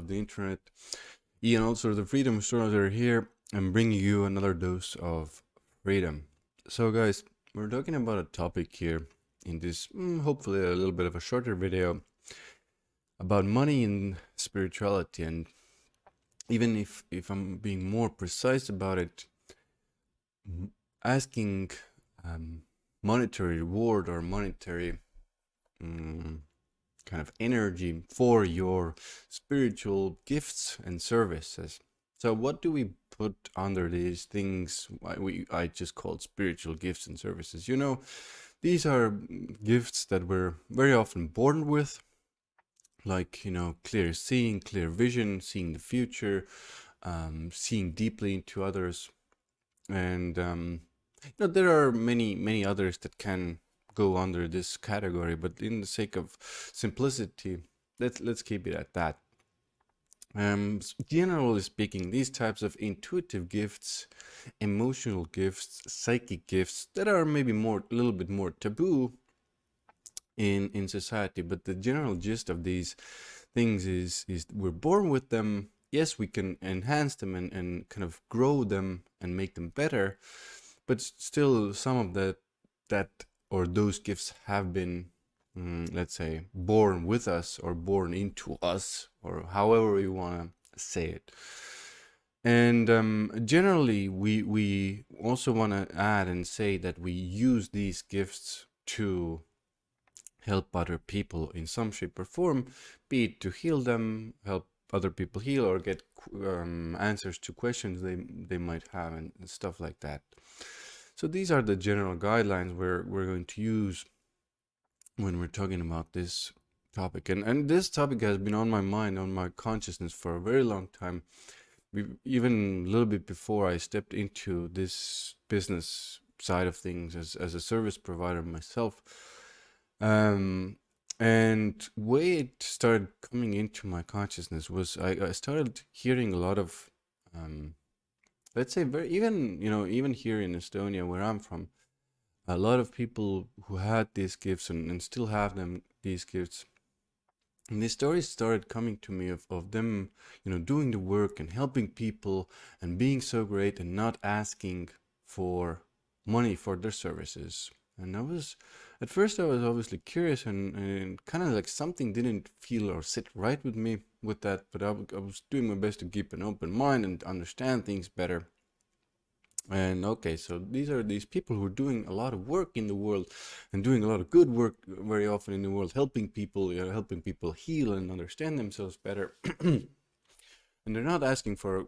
of the internet. Ian Altosaar, the Freedom Astrology here, and bringing you another dose of freedom. So guys, we're talking about a topic here in this, hopefully a little bit of a shorter video, about money and spirituality. And even if I'm being more precise about it, asking monetary reward or monetary kind of energy for your spiritual gifts and services. So what do we put under these things I just called spiritual gifts and services? You know, these are gifts that we're very often born with, like, you know, clear seeing, clear vision, seeing the future, seeing deeply into others. And you know, there are many others that can go under this category, but in the sake of simplicity, let's keep it at that. Generally speaking, these types of intuitive gifts, emotional gifts, psychic gifts that are maybe a little bit more taboo in society, but the general gist of these things is we're born with them. Yes, we can enhance them and kind of grow them and make them better, but still some of that or those gifts have been, let's say, born with us or born into us, or however you want to say it. And generally, we also want to add and say that we use these gifts to help other people in some shape or form, be it to heal them, help other people heal, or get answers to questions they might have and stuff like that. So these are the general guidelines we're going to use when we're talking about this topic. And this topic has been on my mind, on my consciousness for a very long time, even a little bit before I stepped into this business side of things as a service provider myself. And way it started coming into my consciousness was I started hearing a lot of let's say even here in Estonia, where I'm from, a lot of people who had these gifts and still have these gifts. And these stories started coming to me of them, you know, doing the work and helping people and being so great and not asking for money for their services. And at first I was obviously curious and kind of like something didn't feel or sit right with me with that, but I was doing my best to keep an open mind and understand things better. And okay, so these are these people who are doing a lot of work in the world and doing a lot of good work very often in the world, helping people, you know, helping people heal and understand themselves better. And they're not asking for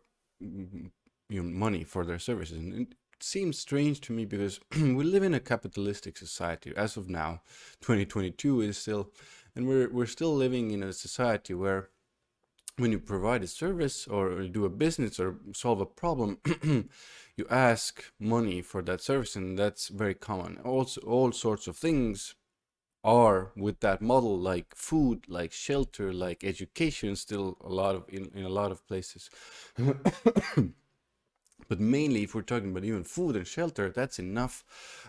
money for their services. And it seems strange to me because we live in a capitalistic society as of now. 2022 is still, and we're still living in a society where when you provide a service or do a business or solve a problem, you ask money for that service, and that's very common. Also, all sorts of things are with that model, like food, like shelter, like education, still a lot of in a lot of places. But mainly, if we're talking about even food and shelter, that's enough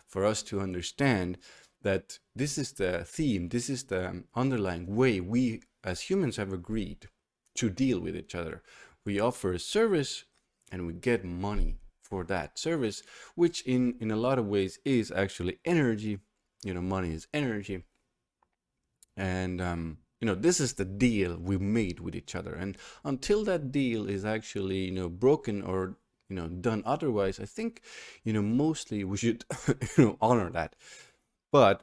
for us to understand that this is the theme, this is the underlying way we as humans have agreed to deal with each other. We offer a service and we get money for that service, which in a lot of ways is actually energy. You know, money is energy. And you know, this is the deal we made with each other. And until that deal is actually, you know, broken or, you know, done otherwise, I think, you know, mostly we should you know, honor that. But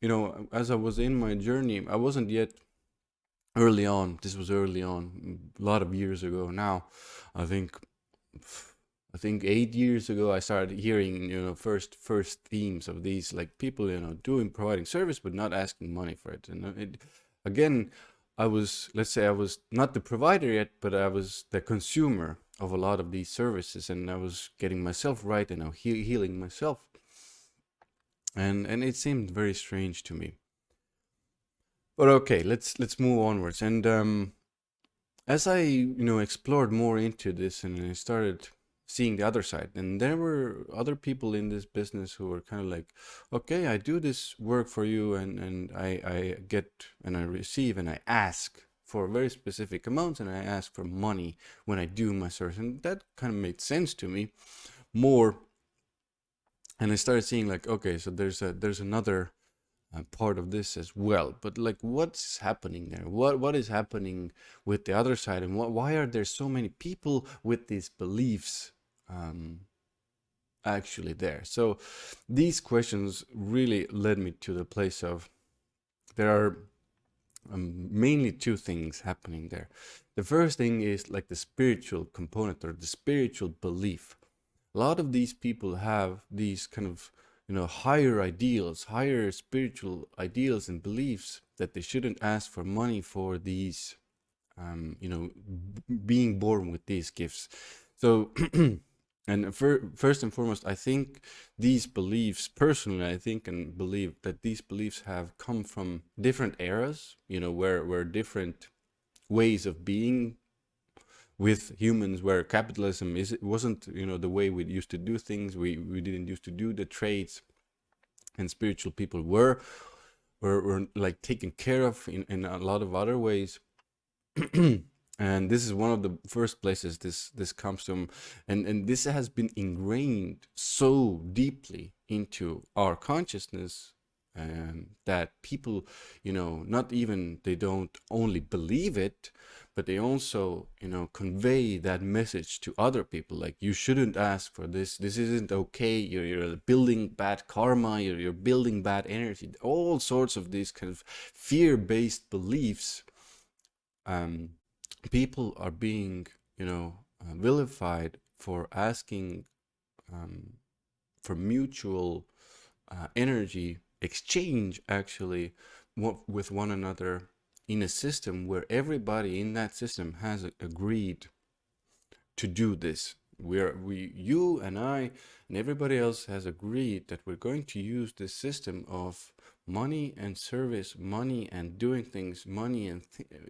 you know, as I was in my journey, I wasn't yet early on. This was early on, a lot of years ago now. I think 8 years ago I started hearing, you know, first themes of these, like people, you know, providing service but not asking money for it. And again, let's say I was not the provider yet, but I was the consumer of a lot of these services, and I was getting myself right and healing myself. And it seemed very strange to me. But okay, let's move onwards. And as I, you know, explored more into this and I started seeing the other side, and there were other people in this business who were kind of like, okay, I do this work for you, and I get and I receive and I ask for very specific amounts, and I ask for money when I do my service. And that kind of made sense to me more. And I started seeing like, okay, so there's another part of this as well. But like, what's happening there? What is happening with the other side, and why are there so many people with these beliefs actually there? So these questions really led me to the place of there are mainly two things happening there. The first thing is like the spiritual component or the spiritual belief. A lot of these people have these kind of, higher ideals, higher spiritual ideals and beliefs that they shouldn't ask for money for these, being born with these gifts. So, and first and foremost, I think these beliefs, personally, I think and believe that these beliefs have come from different eras, where different ways of being with humans, where capitalism wasn't the way we used to do things. We didn't used to do the trades, and spiritual people were like taken care of in a lot of other ways. And this is one of the first places this comes from, and this has been ingrained so deeply into our consciousness, that people, not even, they don't only believe it, but they also, convey that message to other people. Like, you shouldn't ask for this. This isn't okay. You're building bad karma. You're building bad energy. All sorts of these kind of fear-based beliefs. People are being, vilified for asking for mutual energy exchange, actually, with one another, in a system where everybody in that system has agreed to do this. You and I and everybody else has agreed that we're going to use this system of money and service, money and doing things, money and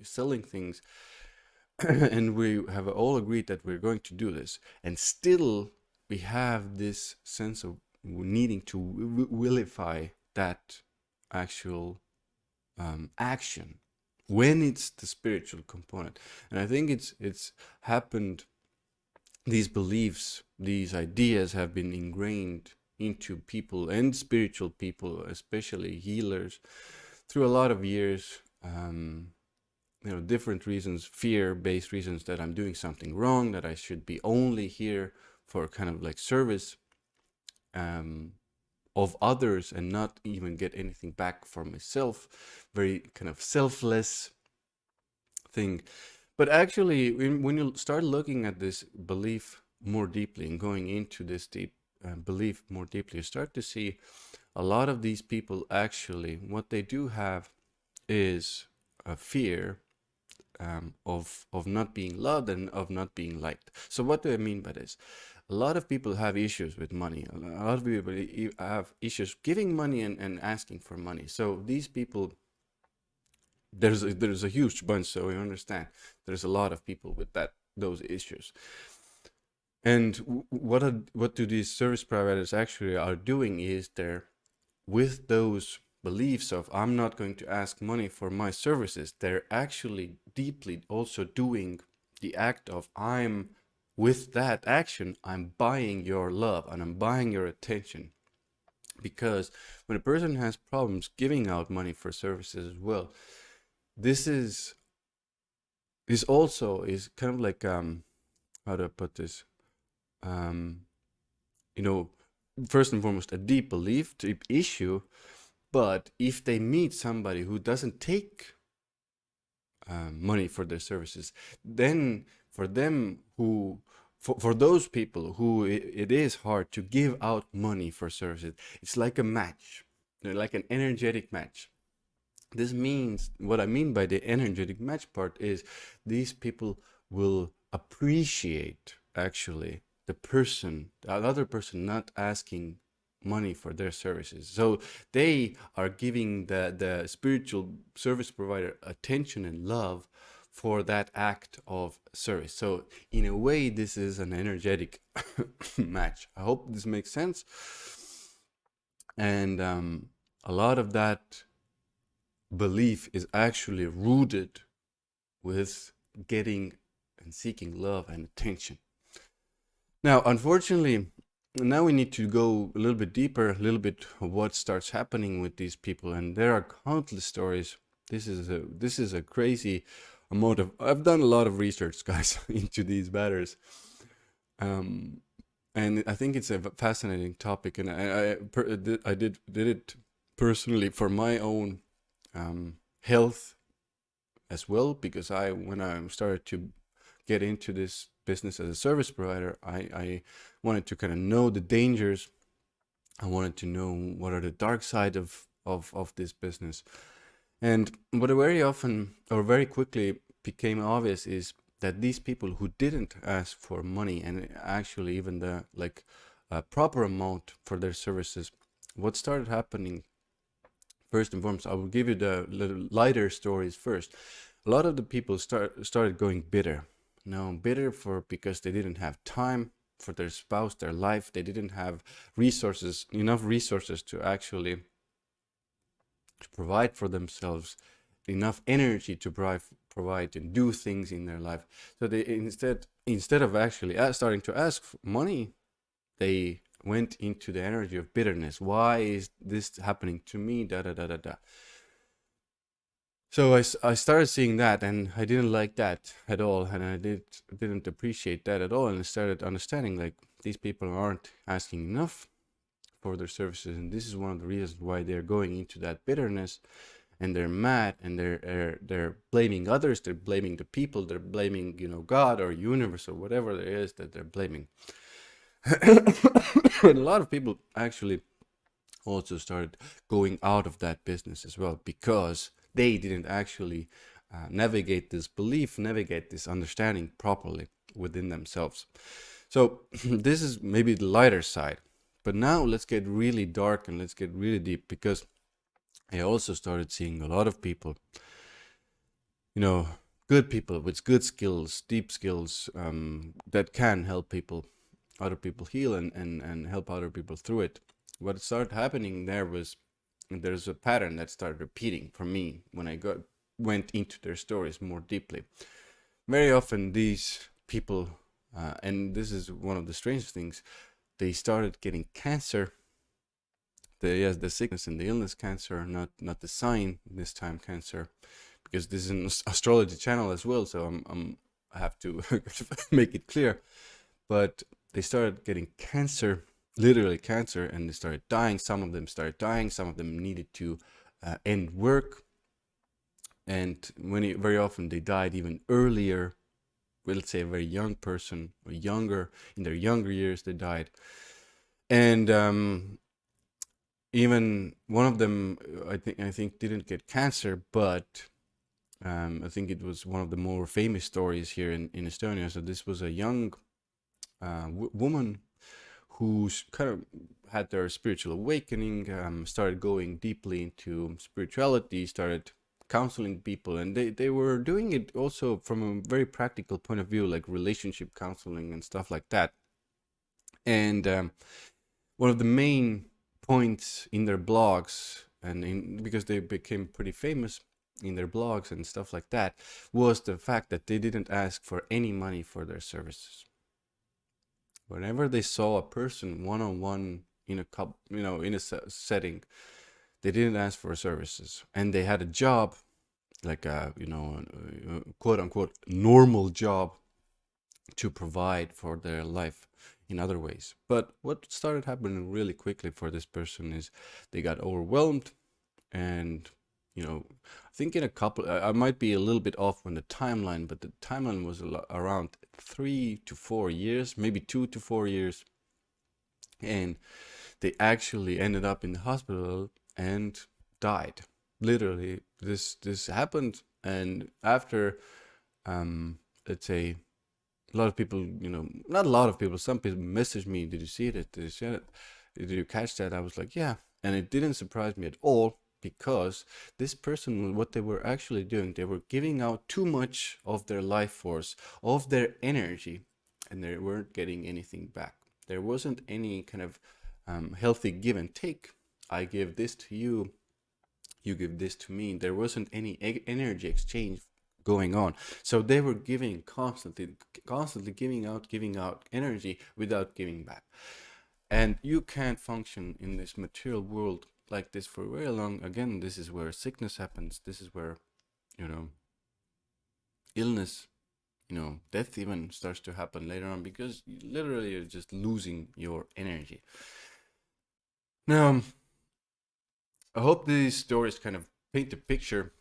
selling things, and we have all agreed that we're going to do this. And still, we have this sense of needing to vilify that actual action when it's the spiritual component. And I think it's happened. These beliefs, these ideas have been ingrained into people, and spiritual people, especially healers, through a lot of years. Different reasons, fear-based reasons, that I'm doing something wrong, that I should be only here for kind of like service of others and not even get anything back for myself. Very kind of selfless thing. But actually, when you start looking at this belief more deeply and going into this deep belief more deeply, you start to see a lot of these people, actually, what they do have is a fear of not being loved and of not being liked. So what do I mean by this? A lot of people have issues with money. A lot of people have issues giving money and asking for money. So these people, there's a huge bunch. So you understand, there's a lot of people with those issues. And what do these service providers actually are doing is they're, with those beliefs of I'm not going to ask money for my services, they're actually deeply also doing the act of, with that action, I'm buying your love and I'm buying your attention. Because when a person has problems giving out money for services as well, this also is kind of like, how do I put this? First and foremost, a deep belief, deep issue. But if they meet somebody who doesn't take money for their services, then for them, for those people who it is hard to give out money for services, it's like a match, like an energetic match. This means, what I mean by the energetic match part is, these people will appreciate, actually, the other person not asking money for their services. So they are giving the spiritual service provider attention and love for that act of service. So in a way, this is an energetic match. I hope this makes sense. And a lot of that belief is actually rooted with getting and seeking love and attention. Now, unfortunately, now we need to go a little bit deeper, a little bit of what starts happening with these people, and there are countless stories. This is a crazy amount of. I've done a lot of research, guys, into these matters, um, and I think it's a fascinating topic, and I did it personally for my own health as well, because when I started to get into this business as a service provider, I wanted to kind of know the dangers. I wanted to know what are the dark side of this business. And what very often or very quickly became obvious is that these people who didn't ask for money and actually even the proper amount for their services, what started happening first and foremost, I will give you the little lighter stories first. A lot of the people started going bitter. Bitter because they didn't have time for their spouse, their life. They didn't have enough resources to actually provide for themselves, enough energy to provide and do things in their life. So they instead of actually starting to ask for money, they went into the energy of bitterness. Why is this happening to me? Da da da da da. So I started seeing that, and I didn't like that at all, and I didn't appreciate that at all, and I started understanding like these people aren't asking enough for their services, and this is one of the reasons why they're going into that bitterness, and they're mad, and they're blaming others, they're blaming the people, they're blaming God or universe or whatever it is that they're blaming. And a lot of people actually also started going out of that business as well, because they didn't actually navigate this understanding properly within themselves. So this is maybe the lighter side. But now let's get really dark and let's get really deep, because I also started seeing a lot of people, good people with good skills, deep skills, that can help other people heal and help other people through it. What started happening there's a pattern that started repeating for me when I went into their stories more deeply. Very often these people, and this is one of the strangest things, they started getting cancer. The sickness and the illness cancer, not the sign this time cancer, because this is an astrology channel as well, so I have to make it clear. But they started getting cancer, literally cancer, and they started dying. Some of them started dying. Some of them needed to end work, and very often they died even earlier. Let's say a very young person or younger, in their younger years they died, and even one of them, I think didn't get cancer, but I think it was one of the more famous stories here in Estonia. So this was a young woman who's kind of had their spiritual awakening, started going deeply into spirituality, started counseling people, and they were doing it also from a very practical point of view, like relationship counseling and stuff like that. And one of the main points in their blogs, because they became pretty famous in their blogs and stuff like that, was the fact that they didn't ask for any money for their services. Whenever they saw a person one-on-one in a setting, they didn't ask for services, and they had a job, like a quote unquote normal job, to provide for their life in other ways. But what started happening really quickly for this person is they got overwhelmed, and I think in a couple, I might be a little bit off on the timeline, but the timeline was around 3 to 4 years, maybe 2 to 4 years, and they actually ended up in the hospital and died. Literally, this happened, and after, let's say, a lot of people, not a lot of people, some people messaged me, did you see it? Did you see it? Did you catch that? I was like, yeah. And it didn't surprise me at all, because this person, what they were actually doing, they were giving out too much of their life force, of their energy, and they weren't getting anything back. There wasn't any kind of healthy give and take. I give this to you, you give this to me. There wasn't any energy exchange going on. So they were giving constantly giving out energy without giving back. And you can't function in this material world like this for very long. Again, this is where sickness happens. This is where, you know, illness, you know, death even starts to happen later on, because literally you're just losing your energy. Now, I hope these stories kind of paint a picture.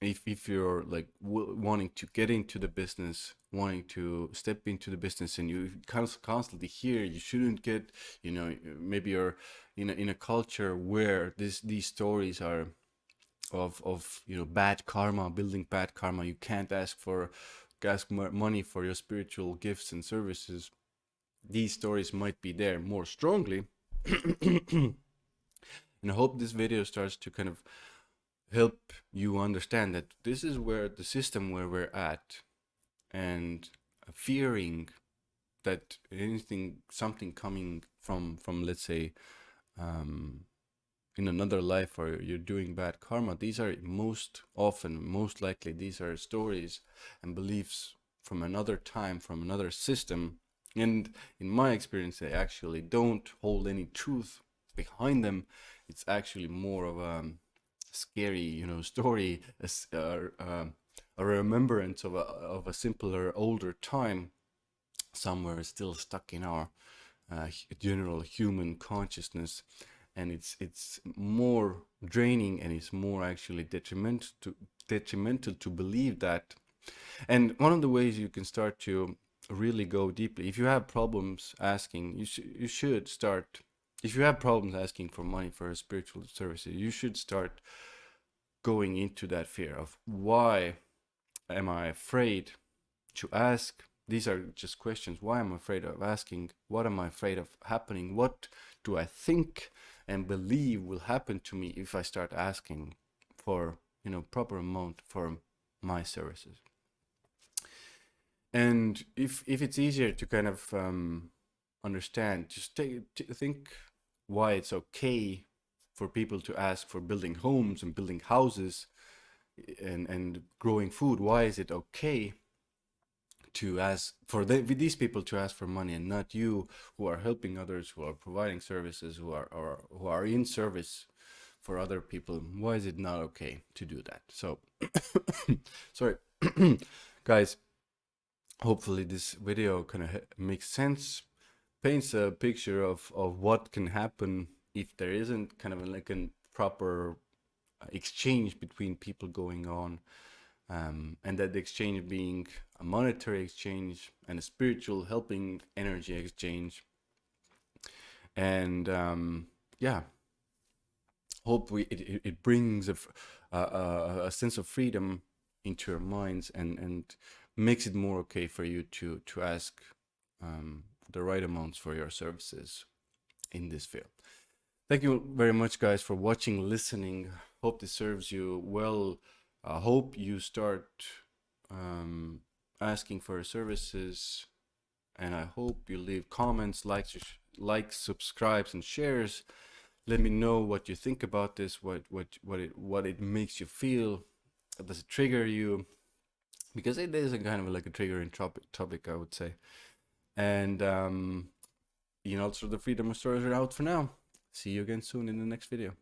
If you're like wanting to get into the business, wanting to step into the business, and you constantly hear you shouldn't get, you know, maybe you're in a culture where these stories are of you know, bad karma, building bad karma. You can't ask money for your spiritual gifts and services. These stories might be there more strongly. And I hope this video starts to kind of help you understand that this is where the system where we're at, and fearing that something coming from let's say in another life, or you're doing bad karma. These are most likely these are stories and beliefs from another time, from another system. And in my experience, they actually don't hold any truth behind them. It's actually more of a scary, you know, story, a remembrance of a simpler, older time, somewhere still stuck in our general human consciousness. And it's more draining, and it's more actually detrimental to believe that. And one of the ways you can start to really go deeply, if you have problems asking, you should start. If you have problems asking for money for spiritual services, you should start going into that fear of, why am I afraid to ask? These are just questions. Why am I afraid of asking? What am I afraid of happening? What do I think and believe will happen to me if I start asking for, you know, proper amount for my services? And if it's easier to kind of understand, just think why it's okay for people to ask for building homes and building houses and growing food. Why is it okay to ask for these people to ask for money, and not you, who are helping others, who are providing services, who are in service for other people? Why is it not okay to do that? So sorry. Guys, hopefully this video kind of makes sense, paints a picture of what can happen if there isn't kind of like a proper exchange between people going on, and that the exchange being a monetary exchange and a spiritual helping energy exchange. And yeah, hope it brings a sense of freedom into your minds, and makes it more okay for you to ask the right amounts for your services in this field. Thank you very much, guys, for watching, listening. Hope this serves you well. I hope you start asking for services, and I hope you leave comments, likes, subscribes, and shares. Let me know what you think about this. What it makes you feel. Does it trigger you? Because it is a kind of like a triggering topic, I would say. And Ian Altosaar, the Freedom Astrology, out for now. See you again soon in the next video.